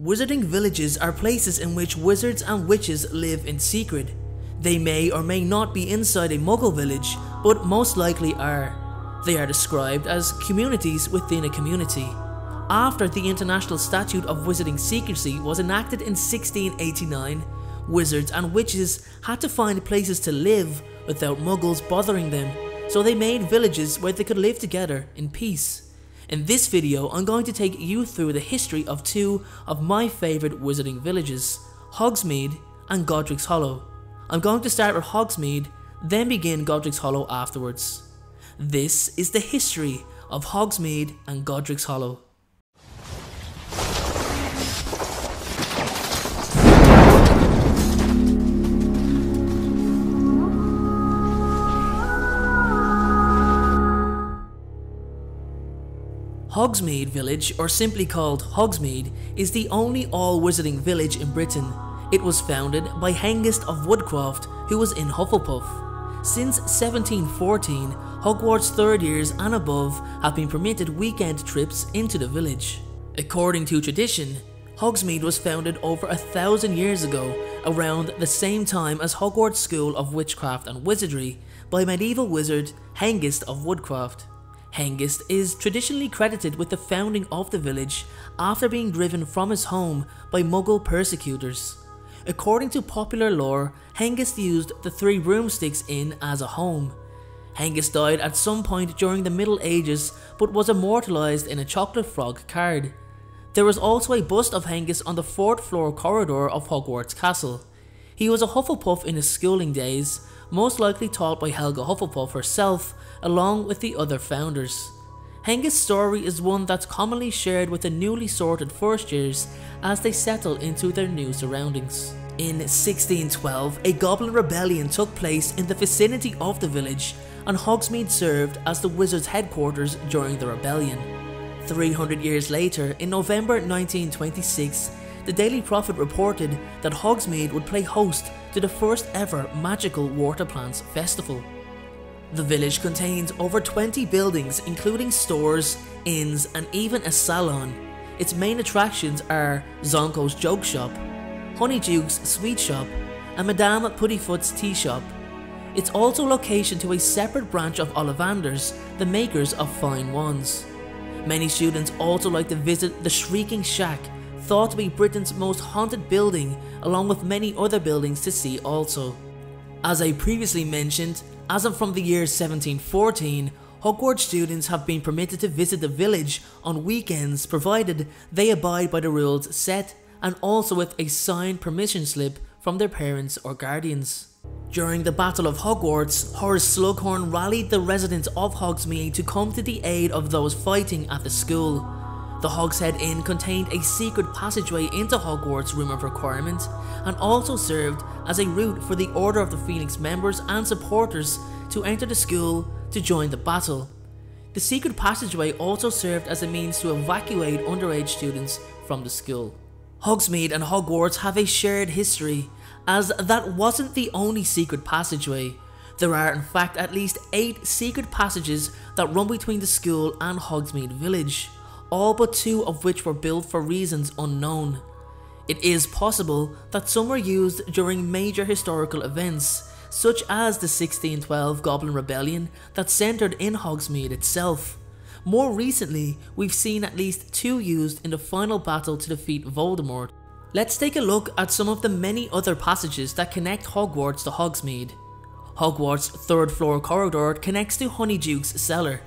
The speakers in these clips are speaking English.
Wizarding villages are places in which wizards and witches live in secret. They may or may not be inside a Muggle village, but most likely are. They are described as communities within a community. After the International Statute of Wizarding Secrecy was enacted in 1689, wizards and witches had to find places to live without Muggles bothering them, so they made villages where they could live together in peace. In this video, I'm going to take you through the history of two of my favourite wizarding villages, Hogsmeade and Godric's Hollow. I'm going to start with Hogsmeade, then begin Godric's Hollow afterwards. This is the history of Hogsmeade and Godric's Hollow. Hogsmeade Village, or simply called Hogsmeade, is the only all-wizarding village in Britain. It was founded by Hengist of Woodcroft, who was in Hufflepuff. Since 1714, Hogwarts third years and above have been permitted weekend trips into the village. According to tradition, Hogsmeade was founded over 1,000 years ago, around the same time as Hogwarts School of Witchcraft and Wizardry, by medieval wizard Hengist of Woodcroft. Hengist is traditionally credited with the founding of the village after being driven from his home by Muggle persecutors. According to popular lore, Hengist used the Three Broomsticks Inn as a home. Hengist died at some point during the Middle Ages but was immortalised in a chocolate frog card. There was also a bust of Hengist on the 4th floor corridor of Hogwarts Castle. He was a Hufflepuff in his schooling days, most likely taught by Helga Hufflepuff herself, along with the other founders. Hengist's story is one that's commonly shared with the newly sorted first years as they settle into their new surroundings. In 1612, a goblin rebellion took place in the vicinity of the village, and Hogsmeade served as the wizards' headquarters during the rebellion. 300 years later, in November 1926, the Daily Prophet reported that Hogsmeade would play host to the first ever magical water plants festival. The village contains over 20 buildings including stores, inns and even a salon. Its main attractions are Zonko's Joke Shop, Honeyduke's Sweet Shop and Madame Puddifoot's Tea Shop. It's also location to a separate branch of Ollivanders, the makers of fine wands. Many students also like to visit the Shrieking Shack, thought to be Britain's most haunted building, along with many other buildings to see also. As I previously mentioned, as of from the year 1714, Hogwarts students have been permitted to visit the village on weekends provided they abide by the rules set and also with a signed permission slip from their parents or guardians. During the Battle of Hogwarts, Horace Slughorn rallied the residents of Hogsmeade to come to the aid of those fighting at the school. The Hogshead Inn contained a secret passageway into Hogwarts' room of requirement and also served as a route for the Order of the Phoenix members and supporters to enter the school to join the battle. The secret passageway also served as a means to evacuate underage students from the school. Hogsmeade and Hogwarts have a shared history, as that wasn't the only secret passageway. There are in fact at least 8 secret passages that run between the school and Hogsmeade Village, all but 2 of which were built for reasons unknown. It is possible that some were used during major historical events, such as the 1612 Goblin Rebellion that centred in Hogsmeade itself. More recently, we've seen at least 2 used in the final battle to defeat Voldemort. Let's take a look at some of the many other passages that connect Hogwarts to Hogsmeade. Hogwarts' 3rd floor corridor connects to Honeyduke's cellar.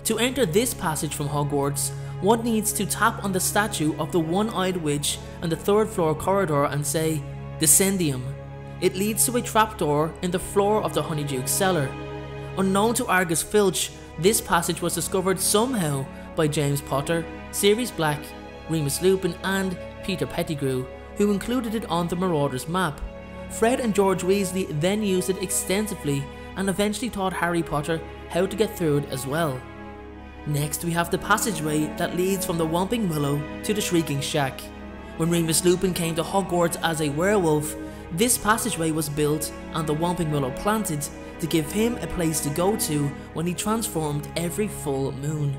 To enter this passage from Hogwarts, one needs to tap on the statue of the one-eyed witch on the 3rd floor corridor and say, Descendium. It leads to a trapdoor in the floor of the Honeyduke's cellar. Unknown to Argus Filch, this passage was discovered somehow by James Potter, Sirius Black, Remus Lupin and Peter Pettigrew, who included it on the Marauders map. Fred and George Weasley then used it extensively and eventually taught Harry Potter how to get through it as well. Next we have the passageway that leads from the Whomping Willow to the Shrieking Shack. When Remus Lupin came to Hogwarts as a werewolf, this passageway was built and the Whomping Willow planted to give him a place to go to when he transformed every full moon.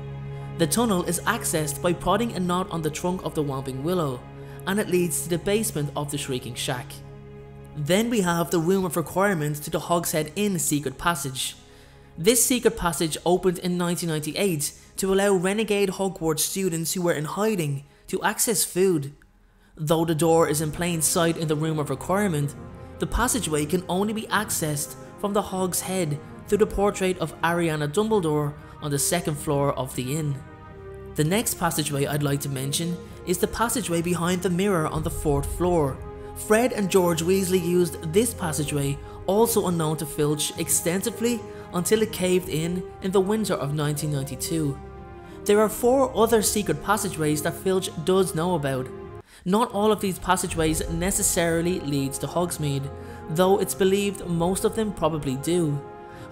The tunnel is accessed by prodding a knot on the trunk of the Whomping Willow, and it leads to the basement of the Shrieking Shack. Then we have the Room of Requirement to the Hogshead Inn secret passage. This secret passage opened in 1998 to allow renegade Hogwarts students who were in hiding to access food. Though the door is in plain sight in the Room of Requirement, the passageway can only be accessed from the Hogshead through the portrait of Ariana Dumbledore on the second floor of the inn. The next passageway I'd like to mention is the passageway behind the mirror on the 4th floor. Fred and George Weasley used this passageway, also unknown to Filch, extensively until it caved in the winter of 1992. There are 4 other secret passageways that Filch does know about. Not all of these passageways necessarily leads to Hogsmeade, though it's believed most of them probably do.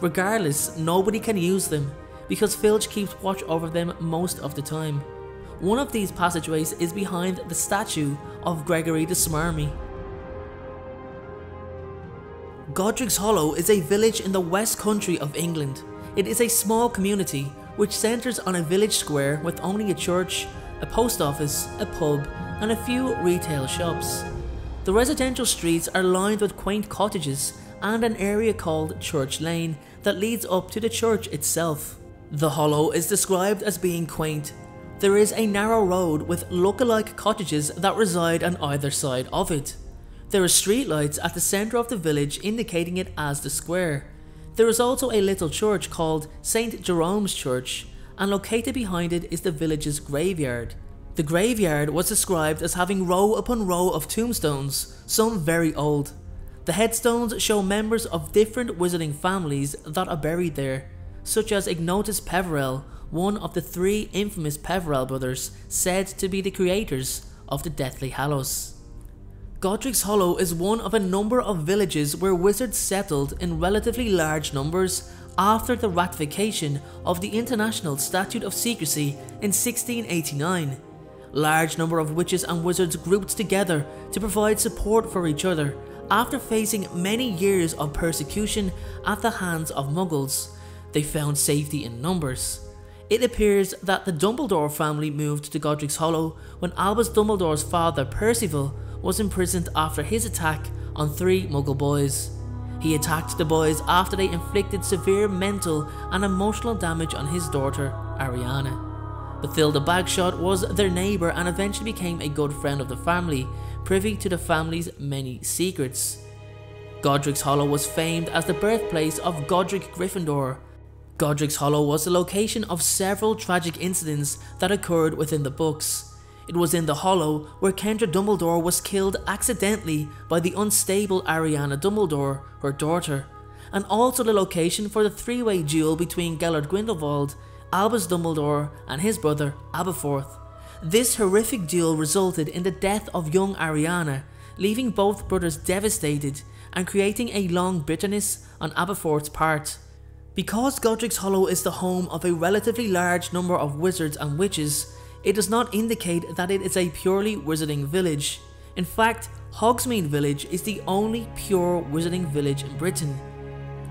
Regardless, nobody can use them, because Filch keeps watch over them most of the time. One of these passageways is behind the statue of Gregory the Smarmy. Godric's Hollow is a village in the West Country of England. It is a small community which centres on a village square with only a church, a post office, a pub and a few retail shops. The residential streets are lined with quaint cottages and an area called Church Lane that leads up to the church itself. The Hollow is described as being quaint. There is a narrow road with look-alike cottages that reside on either side of it. There are streetlights at the centre of the village indicating it as the square. There is also a little church called St. Jerome's Church, and located behind it is the village's graveyard. The graveyard was described as having row upon row of tombstones, some very old. The headstones show members of different wizarding families that are buried there, such as Ignotus Peverell, one of the 3 infamous Peverell brothers said to be the creators of the Deathly Hallows. Godric's Hollow is one of a number of villages where wizards settled in relatively large numbers after the ratification of the International Statute of Secrecy in 1689. Large number of witches and wizards grouped together to provide support for each other after facing many years of persecution at the hands of muggles. They found safety in numbers. It appears that the Dumbledore family moved to Godric's Hollow when Albus Dumbledore's father Percival was imprisoned after his attack on 3 Muggle boys. He attacked the boys after they inflicted severe mental and emotional damage on his daughter Ariana. Bathilda Bagshot was their neighbour and eventually became a good friend of the family, privy to the family's many secrets. Godric's Hollow was famed as the birthplace of Godric Gryffindor. Godric's Hollow was the location of several tragic incidents that occurred within the books. It was in the Hollow where Kendra Dumbledore was killed accidentally by the unstable Ariana Dumbledore, her daughter, and also the location for the 3-way duel between Gellert Grindelwald, Albus Dumbledore and his brother Aberforth. This horrific duel resulted in the death of young Ariana, leaving both brothers devastated and creating a long bitterness on Aberforth's part. Because Godric's Hollow is the home of a relatively large number of wizards and witches, it does not indicate that it is a purely wizarding village. In fact, Hogsmeade Village is the only pure wizarding village in Britain.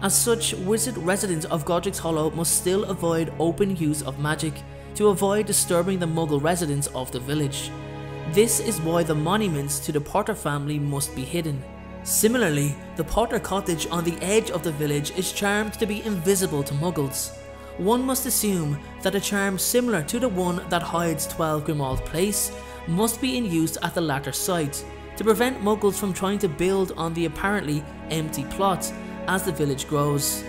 As such, wizard residents of Godric's Hollow must still avoid open use of magic to avoid disturbing the Muggle residents of the village. This is why the monuments to the Potter family must be hidden. Similarly, the Potter cottage on the edge of the village is charmed to be invisible to Muggles. One must assume that a charm similar to the one that hides 12 Grimmauld Place must be in use at the latter site, to prevent Muggles from trying to build on the apparently empty plot as the village grows.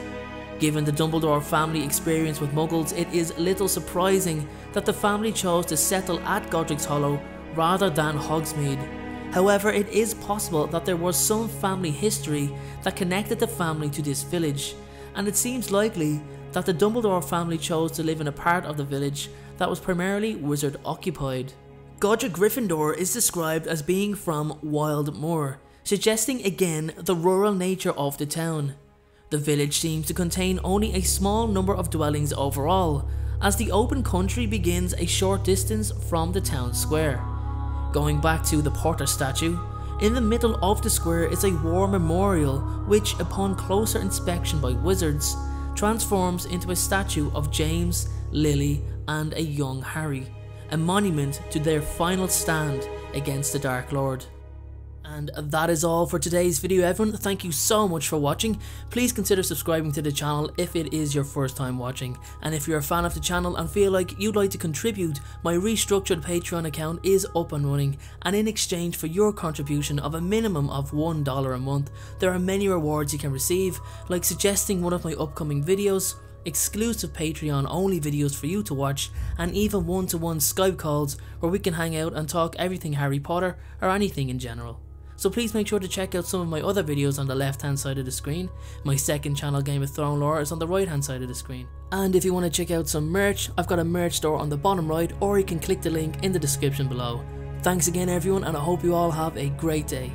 Given the Dumbledore family experience with Muggles, it is little surprising that the family chose to settle at Godric's Hollow rather than Hogsmeade. However, it is possible that there was some family history that connected the family to this village, and it seems likely that the Dumbledore family chose to live in a part of the village that was primarily wizard occupied. Godric Gryffindor is described as being from Wild Moor, suggesting again the rural nature of the town. The village seems to contain only a small number of dwellings overall, as the open country begins a short distance from the town square. Going back to the Potter statue, in the middle of the square is a war memorial which, upon closer inspection by wizards, transforms into a statue of James, Lily and a young Harry, a monument to their final stand against the Dark Lord. And that is all for today's video, everyone. Thank you so much for watching. Please consider subscribing to the channel if it is your first time watching. And if you're a fan of the channel and feel like you'd like to contribute, my restructured Patreon account is up and running, and in exchange for your contribution of a minimum of $1 a month, there are many rewards you can receive, like suggesting one of my upcoming videos, exclusive Patreon only videos for you to watch, and even one-to-one Skype calls where we can hang out and talk everything Harry Potter or anything in general. So please make sure to check out some of my other videos on the left hand side of the screen. My second channel, Game of Thrones Lore, is on the right hand side of the screen. And if you want to check out some merch, I've got a merch store on the bottom right, or you can click the link in the description below. Thanks again everyone, and I hope you all have a great day.